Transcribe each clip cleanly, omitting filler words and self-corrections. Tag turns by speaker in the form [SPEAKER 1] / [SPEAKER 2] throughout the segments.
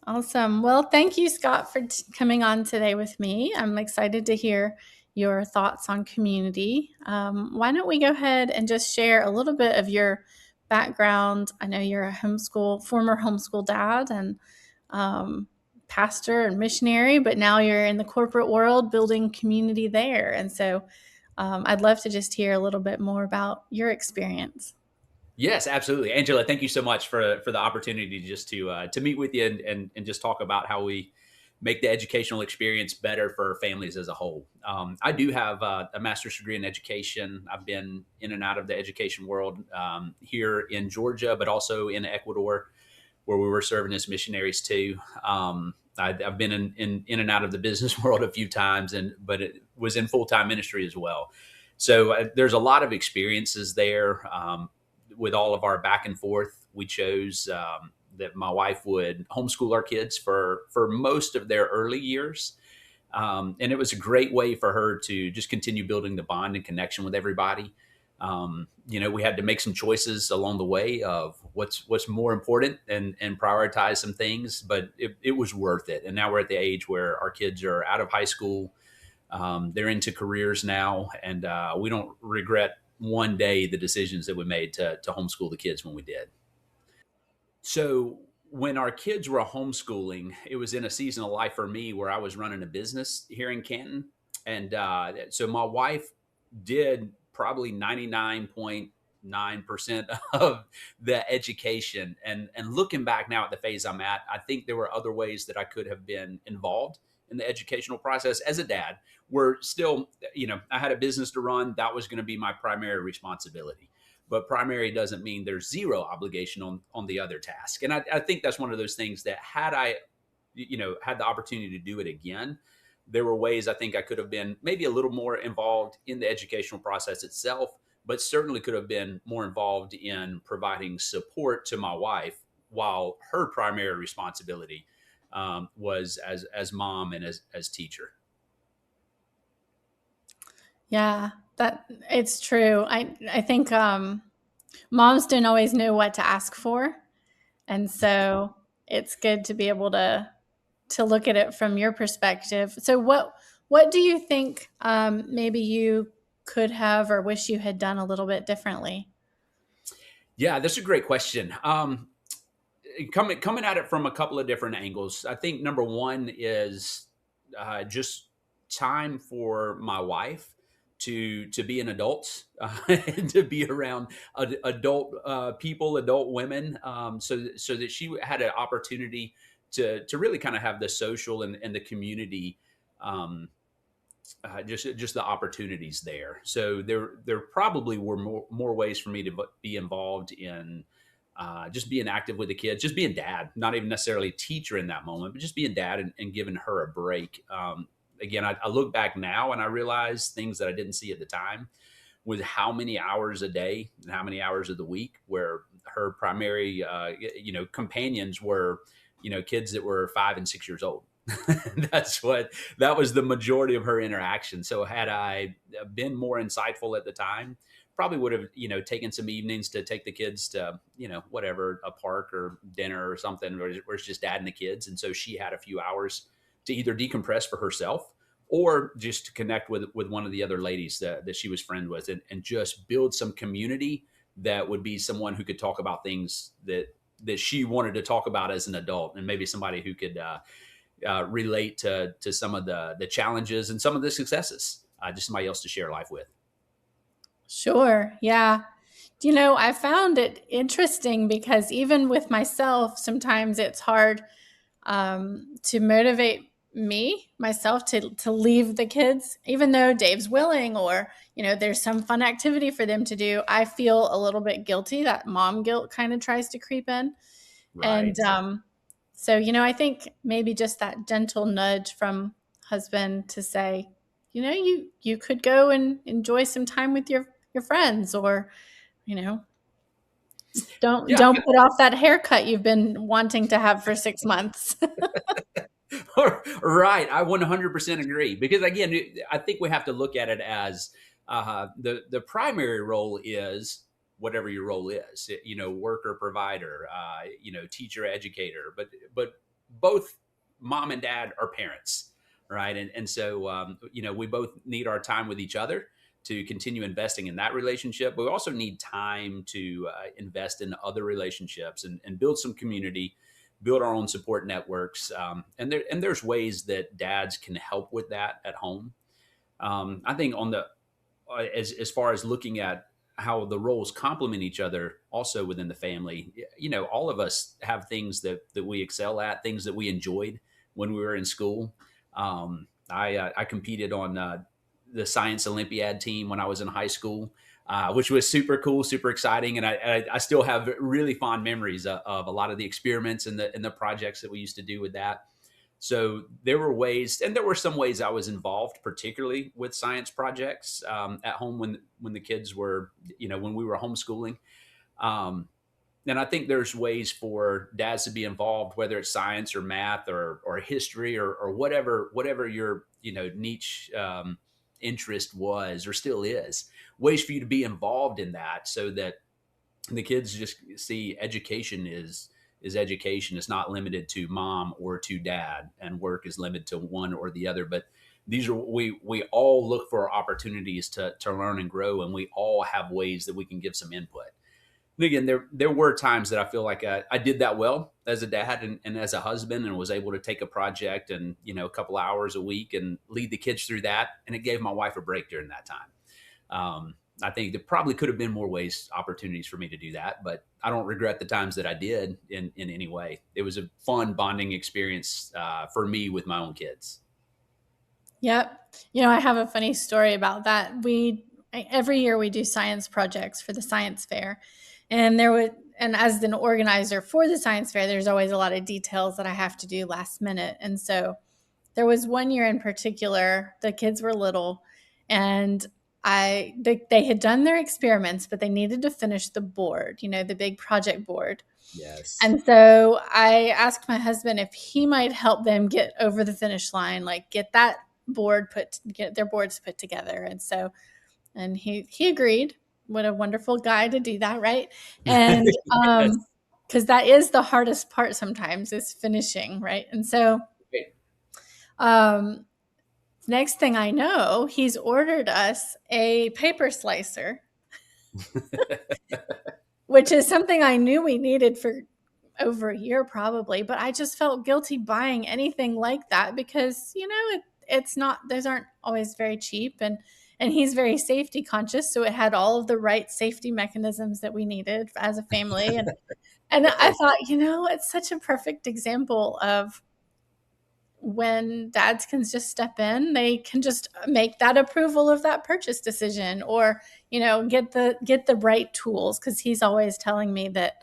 [SPEAKER 1] Awesome. Well, thank you, Scott, for coming on today with me. I'm excited to hear your thoughts on community. Why don't we go ahead and just share a little bit of your background? I know you're a former homeschool dad and um, pastor and missionary, but now you're in the corporate world building community there. And so I'd love to just hear a little bit more about your experience.
[SPEAKER 2] Yes, absolutely, Angela. Thank you so much for the opportunity just to meet with you and just talk about how we make the educational experience better for families as a whole. I do have a master's degree in education. I've been in and out of the education world here in Georgia, but also in Ecuador, where we were serving as missionaries too. I've been in and out of the business world a few times, but it was in full time ministry as well. So there's a lot of experiences there. With all of our back and forth, we chose that my wife would homeschool our kids for most of their early years. And it was a great way for her to just continue building the bond and connection with everybody. We had to make some choices along the way of what's more important and prioritize some things, but it was worth it. And now we're at the age where our kids are out of high school. They're into careers now, and we don't regret one day the decisions that we made to homeschool the kids when we did. So when our kids were homeschooling, it was in a season of life for me where I was running a business here in Canton. And so my wife did probably 99.9% of the education. And looking back now at the phase I'm at, I think there were other ways that I could have been involved in the educational process as a dad. We're still, I had a business to run. That was going to be my primary responsibility. But primary doesn't mean there's zero obligation on the other task. And I think that's one of those things that had I, had the opportunity to do it again, there were ways I think I could have been maybe a little more involved in the educational process itself, but certainly could have been more involved in providing support to my wife while her primary responsibility was as mom and as teacher.
[SPEAKER 1] Yeah, that it's true. I think moms don't always know what to ask for, and so it's good to be able to look at it from your perspective. So what do you think maybe you could have or wish you had done a little bit differently?
[SPEAKER 2] Yeah, that's a great question. Coming at it from a couple of different angles. I think number one is just time for my wife to be an adult and to be around adult people, adult women, so that she had an opportunity to really kind of have the social and the community. Just the opportunities there. So there probably were more ways for me to be involved in just being active with the kids, just being dad, not even necessarily teacher in that moment, but just being dad and giving her a break. Again, I look back now and I realize things that I didn't see at the time with how many hours a day and how many hours of the week where her primary, companions were, kids that were 5 and 6 years old. That was the majority of her interaction. So had I been more insightful at the time, probably would have, taken some evenings to take the kids to, whatever, a park or dinner or something where it's just dad and the kids. And so she had a few hours to either decompress for herself or just to connect with one of the other ladies that she was friends with and just build some community that would be someone who could talk about things that she wanted to talk about as an adult, and maybe somebody who could relate to some of the challenges and some of the successes. Just somebody else to share life with.
[SPEAKER 1] Sure. Yeah. I found it interesting because even with myself, sometimes it's hard to motivate myself to leave the kids, even though Dave's willing or, there's some fun activity for them to do. I feel a little bit guilty. That mom guilt kind of tries to creep in. And
[SPEAKER 2] Right.
[SPEAKER 1] so, I think maybe just that gentle nudge from husband to say, you could go and enjoy some time with your friends, or, you know,
[SPEAKER 2] Yeah.
[SPEAKER 1] don't put off that haircut you've been wanting to have for 6 months.
[SPEAKER 2] Right. I 100% agree because again, I think we have to look at it as the primary role is whatever your role is, worker, provider, teacher, educator, but both mom and dad are parents, right? And so we both need our time with each other to continue investing in that relationship, but we also need time to invest in other relationships and build some community, build our own support networks. And there's ways that dads can help with that at home. I think on the as far as looking at how the roles complement each other also within the family, all of us have things that we excel at, things that we enjoyed when we were in school. I competed on the science Olympiad team when I was in high school, which was super cool, super exciting, and I still have really fond memories of a lot of the experiments and the projects that we used to do with that. So there were ways, and there were some ways I was involved, particularly with science projects at home when the kids were, when we were homeschooling. Um, and I think there's ways for dads to be involved, whether it's science or math or history or whatever your niche interest was or still is. Ways for you to be involved in that, so that the kids just see education is education. It's not limited to mom or to dad, and work is limited to one or the other. But these are we all look for opportunities to learn and grow, and we all have ways that we can give some input. And again, there were times that I feel like I did that well as a dad and as a husband, and was able to take a project and a couple hours a week and lead the kids through that, and it gave my wife a break during that time. I think there probably could have been more ways, opportunities for me to do that, but I don't regret the times that I did in any way. It was a fun bonding experience for me with my own kids.
[SPEAKER 1] Yep. I have a funny story about that. Every year we do science projects for the science fair. And as an organizer for the science fair, there's always a lot of details that I have to do last minute. And so there was one year in particular, the kids were little, and they had done their experiments, but they needed to finish the board, the big project board.
[SPEAKER 2] Yes.
[SPEAKER 1] And so I asked my husband if he might help them get over the finish line, like get their boards put together. And he agreed. What a wonderful guy to do that, right? And
[SPEAKER 2] Yes.
[SPEAKER 1] because that is the hardest part sometimes, is finishing, right? And so um, next thing I know, he's ordered us a paper slicer, which is something I knew we needed for over a year probably, but I just felt guilty buying anything like that because, it's not, those aren't always very cheap, and he's very safety conscious, so it had all of the right safety mechanisms that we needed as a family. And I
[SPEAKER 2] Yes.
[SPEAKER 1] thought, it's such a perfect example of when dads can just step in, they can just make that approval of that purchase decision, or get the right tools, because he's always telling me that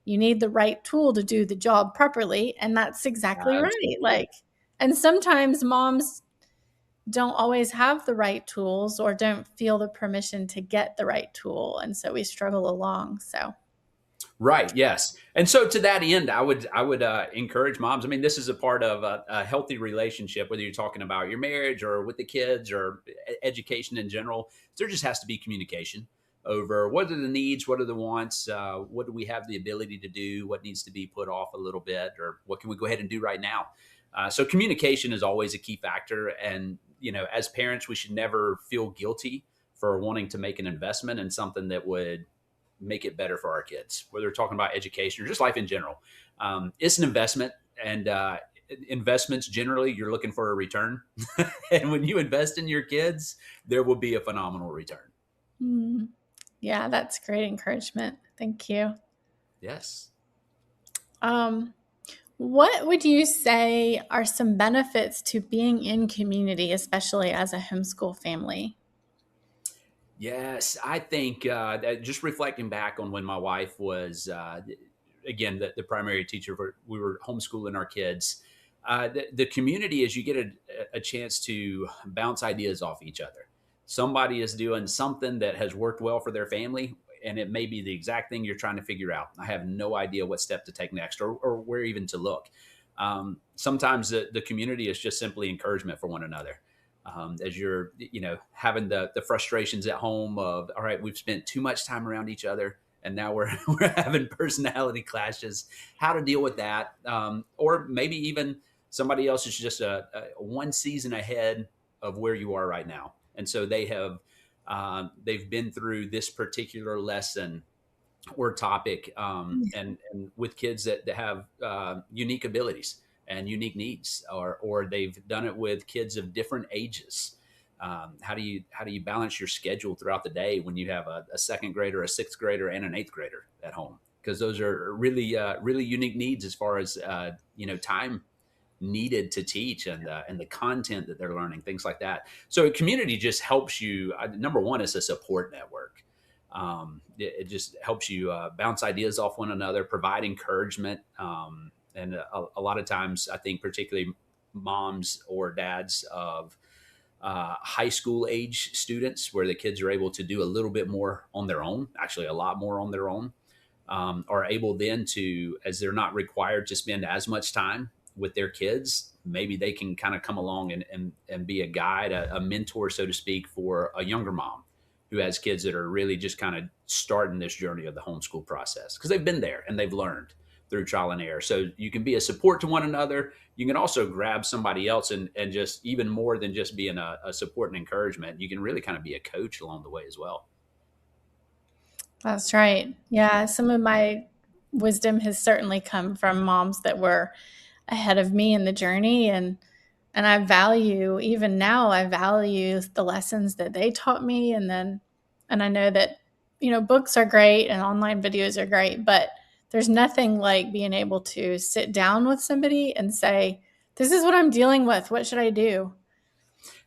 [SPEAKER 1] you need the right tool to do the job properly, and that's exactly right.
[SPEAKER 2] Absolutely.
[SPEAKER 1] Like, and sometimes moms don't always have the right tools or don't feel the permission to get the right tool, and so we struggle along. So
[SPEAKER 2] Right. Yes. And so to that end, I would encourage moms. I mean, this is a part of a healthy relationship, whether you're talking about your marriage or with the kids or education in general. There just has to be communication over what are the needs, what are the wants, what do we have the ability to do, what needs to be put off a little bit, or what can we go ahead and do right now. So communication is always a key factor, and as parents, we should never feel guilty for wanting to make an investment in something that would make it better for our kids, whether we're talking about education or just life in general. It's an investment, and investments generally, you're looking for a return. And when you invest in your kids, there will be a phenomenal return.
[SPEAKER 1] mm, yeah, that's great encouragement. Thank you.
[SPEAKER 2] Yes.
[SPEAKER 1] um, What would you say are some benefits to being in community, especially as a homeschool family?
[SPEAKER 2] Yes, I think that just reflecting back on when my wife was, again, the primary teacher, we were homeschooling our kids. The community is you get a chance to bounce ideas off each other. Somebody is doing something that has worked well for their family, and it may be the exact thing you're trying to figure out. I have no idea what step to take next, or where even to look. Sometimes the community is just simply encouragement for one another, as you're having the frustrations at home of, all right, we've spent too much time around each other, and now we're we're having personality clashes. How to deal with that, or maybe even somebody else is just a one season ahead of where you are right now, and so they've been through this particular lesson or topic, and with kids that have unique abilities and unique needs, or they've done it with kids of different ages. How do you balance your schedule throughout the day when you have a second grader, a sixth grader, and an eighth grader at home? Because those are really unique needs as far as time needed to teach, and the content that they're learning, things like that. So a community just helps you. Number one, it's a support network. It just helps you bounce ideas off one another, provide encouragement, and a lot of times, I think particularly moms or dads of high school age students, where the kids are able to do a little bit more on their own, actually a lot more on their own, are able then to, as they're not required to spend as much time with their kids, maybe they can kind of come along and be a guide, a mentor, so to speak, for a younger mom who has kids that are really just kind of starting this journey of the homeschool process, because they've been there and they've learned through trial and error. So you can be a support to one another. You can also grab somebody else and just, even more than just being a support and encouragement, you can really kind of be a coach along the way as well.
[SPEAKER 1] That's right. Yeah, some of my wisdom has certainly come from moms that were ahead of me in the journey, and I value, even now I value the lessons that they taught me. And I know that books are great and online videos are great, but there's nothing like being able to sit down with somebody and say, "This is what I'm dealing with. What should I do?"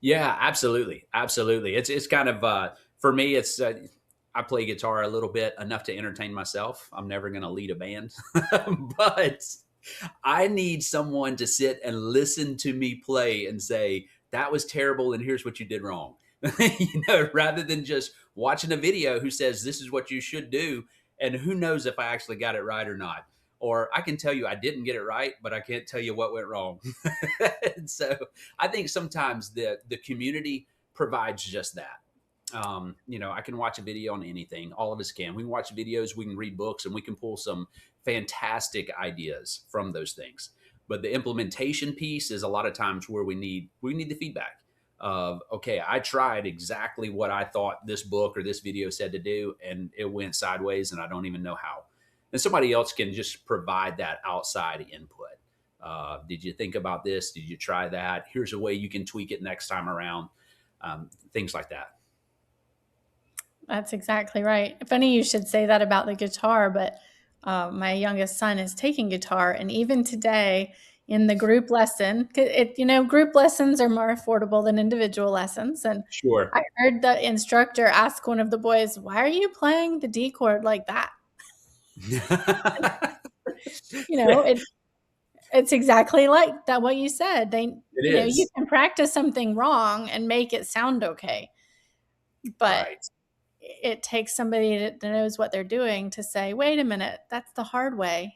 [SPEAKER 2] Yeah, absolutely, absolutely. It's kind of for me. It's I play guitar a little bit, enough to entertain myself. I'm never going to lead a band, but I need someone to sit and listen to me play and say, that was terrible and here's what you did wrong. Rather than just watching a video who says this is what you should do, and who knows if I actually got it right or not. Or I can tell you I didn't get it right, but I can't tell you what went wrong. And so I think sometimes the community provides just that. I can watch a video on anything. All of us can. We can watch videos, we can read books, and we can pull some fantastic ideas from those things. But the implementation piece is a lot of times where we need the feedback of, okay, I tried exactly what I thought this book or this video said to do, and it went sideways, and I don't even know how. And somebody else can just provide that outside input. Did you think about this? Did you try that? Here's a way you can tweak it next time around. Things like that.
[SPEAKER 1] That's exactly right. Funny you should say that about the guitar, but my youngest son is taking guitar, and even today in the group lesson, group lessons are more affordable than individual lessons. And
[SPEAKER 2] Sure.
[SPEAKER 1] I heard the instructor ask one of the boys, "Why are you playing the D chord like that?" You know,
[SPEAKER 2] it
[SPEAKER 1] it's exactly like that. What you said, you
[SPEAKER 2] is.
[SPEAKER 1] can practice something wrong and make it sound okay, but
[SPEAKER 2] Right.
[SPEAKER 1] it takes somebody that knows what they're doing to say, "Wait a minute, that's the hard way."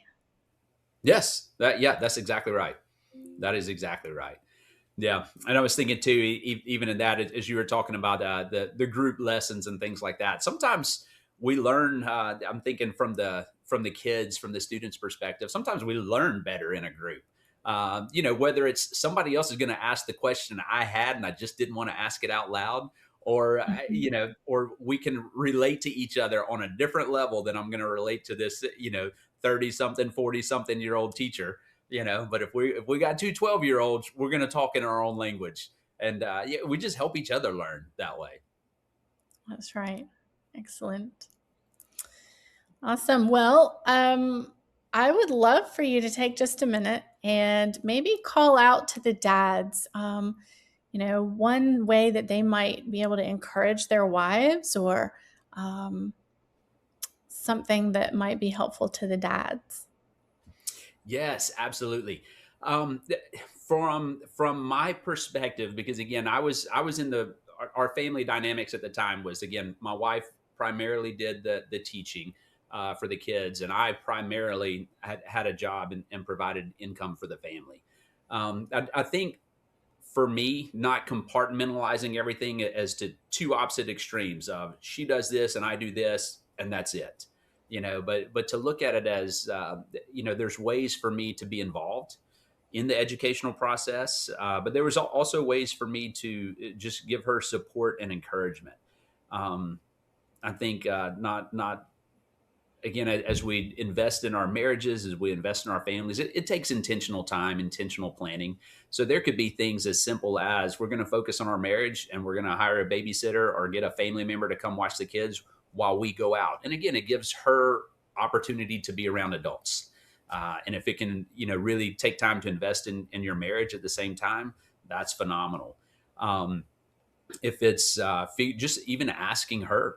[SPEAKER 2] Yes. Yeah, that's exactly right. That is exactly right. Yeah, and I was thinking too, even in that, as you were talking about the group lessons and things like that. Sometimes we learn. I'm thinking from the kids, from the students' perspective. Sometimes we learn better in a group. Whether it's somebody else is going to ask the question I had and I just didn't want to ask it out loud, or
[SPEAKER 1] Mhm.
[SPEAKER 2] or we can relate to each other on a different level than I'm going to relate to this, 30 something, 40 something year old teacher. But if we got two 12-year olds, we're going to talk in our own language, and yeah, we just help each other learn that way.
[SPEAKER 1] That's right. Excellent. Awesome. Well, I would love for you to take just a minute and maybe call out to the dads. One way that they might be able to encourage their wives, or um, something that might be helpful to the dads.
[SPEAKER 2] Yes, absolutely. From my perspective, because again, I was in our family dynamics at the time was, again, my wife primarily did the teaching for the kids, and I primarily had a job and provided income for the family. I think for me, not compartmentalizing everything as to two opposite extremes of she does this and I do this and that's it. but to look at it as there's ways for me to be involved in the educational process, but there was also ways for me to just give her support and encouragement. um, I think not again, as we invest in our marriages, as we invest in our families, it takes intentional time, intentional planning. So there could be things as simple as we're going to focus on our marriage and we're going to hire a babysitter or get a family member to come watch the kids while we go out. And again, it gives her opportunity to be around adults. And if it can, really take time to invest in your marriage at the same time, that's phenomenal. Um, if it's just even asking her,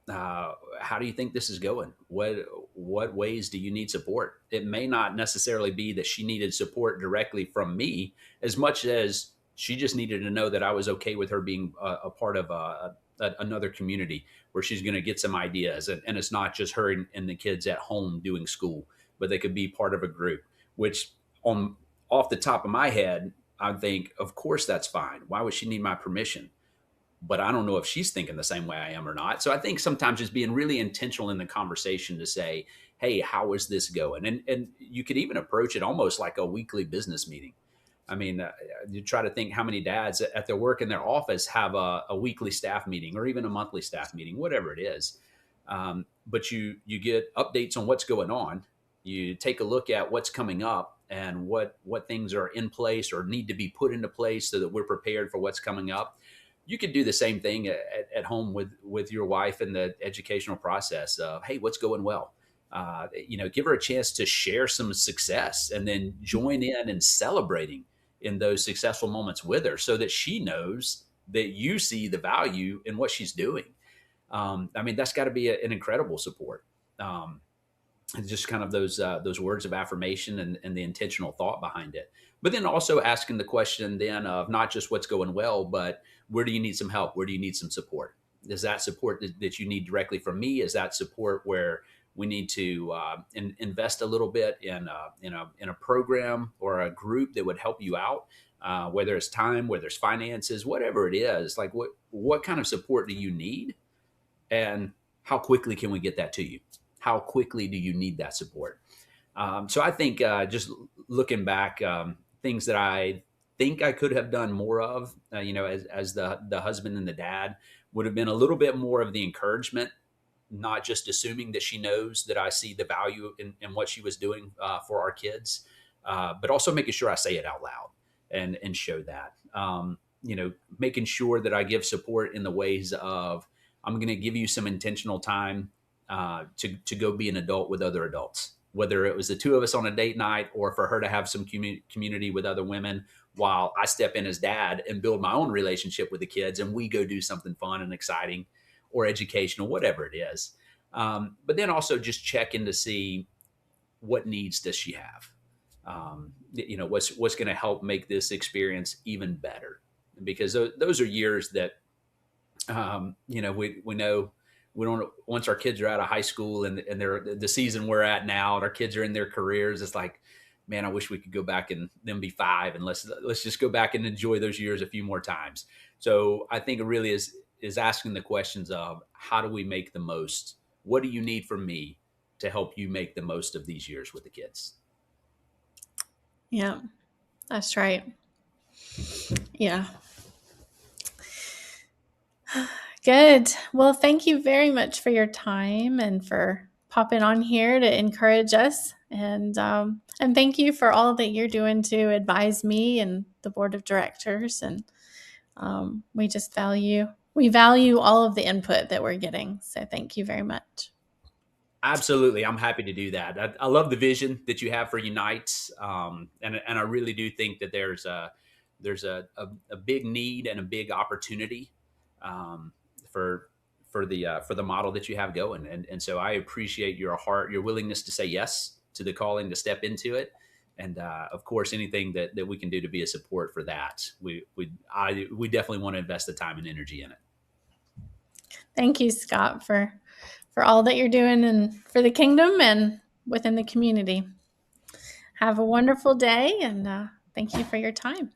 [SPEAKER 2] uh, how do you think this is going? What ways do you need support? It may not necessarily be that she needed support directly from me as much as she just needed to know that I was okay with her being a part of another community where she's going to get some ideas, and it's not just her and the kids at home doing school, but they could be part of a group. Which, on off the top of my head, I think, of course, that's fine. Why would she need my permission? But I don't know if she's thinking the same way I am or not. So I think sometimes just being really intentional in the conversation to say, "Hey, how is this going?" And you could even approach it almost like a weekly business meeting. I mean, you try to think how many dads at their work in their office have a weekly staff meeting or even a monthly staff meeting, whatever it is. But you get updates on what's going on. You take a look at what's coming up and what things are in place or need to be put into place so that we're prepared for what's coming up. You could do the same thing at home with your wife in the educational process of, hey, what's going well? Give her a chance to share some success and then join in and celebrating in those successful moments with her so that she knows that you see the value in what she's doing. I mean, that's got to be an incredible support. Um, and just kind of those words of affirmation and the intentional thought behind it. But then also asking the question then of not just what's going well, but where do you need some help? Where do you need some support? Is that support that you need directly from me? Is that support where we need to invest a little bit in a program or a group that would help you out? Whether it's time, whether it's finances, whatever it is, like what kind of support do you need, and how quickly can we get that to you? How quickly do you need that support? So I think just looking back, things that I think I could have done more of, as the husband and the dad, would have been a little bit more of the encouragement, not just assuming that she knows that I see the value in what she was doing for our kids, but also making sure I say it out loud and show that. Making sure that I give support in the ways of, I'm going to give you some intentional time to go be an adult with other adults, whether it was the two of us on a date night or for her to have some community with other women while I step in as dad and build my own relationship with the kids and we go do something fun and exciting or educational, whatever it is. But then also just check in to see what needs does she have. What's going to help make this experience even better, because those are years that we know we don't, once our kids are out of high school and they're the season we're at now and our kids are in their careers, it's like, man, I wish we could go back and them be five and let's just go back and enjoy those years a few more times. So I think it really is asking the questions of, how do we make the most? What do you need from me to help you make the most of these years with the kids?
[SPEAKER 1] Yeah, that's right. Yeah. Good. Well, thank you very much for your time and for popping on here to encourage us. And thank you for all that you're doing to advise me and the board of directors. And we value all of the input that we're getting. So thank you very much.
[SPEAKER 2] Absolutely, I'm happy to do that. I love the vision that you have for Unite, and I really do think that there's a big need and a big opportunity um, for for the model that you have going, and so I appreciate your heart, your willingness to say yes to the calling to step into it, and of course anything that we can do to be a support for that. We definitely want to invest the time and energy in it.
[SPEAKER 1] Thank you, Scott, for all that you're doing and for the kingdom and within the community. Have a wonderful day, and thank you for your time.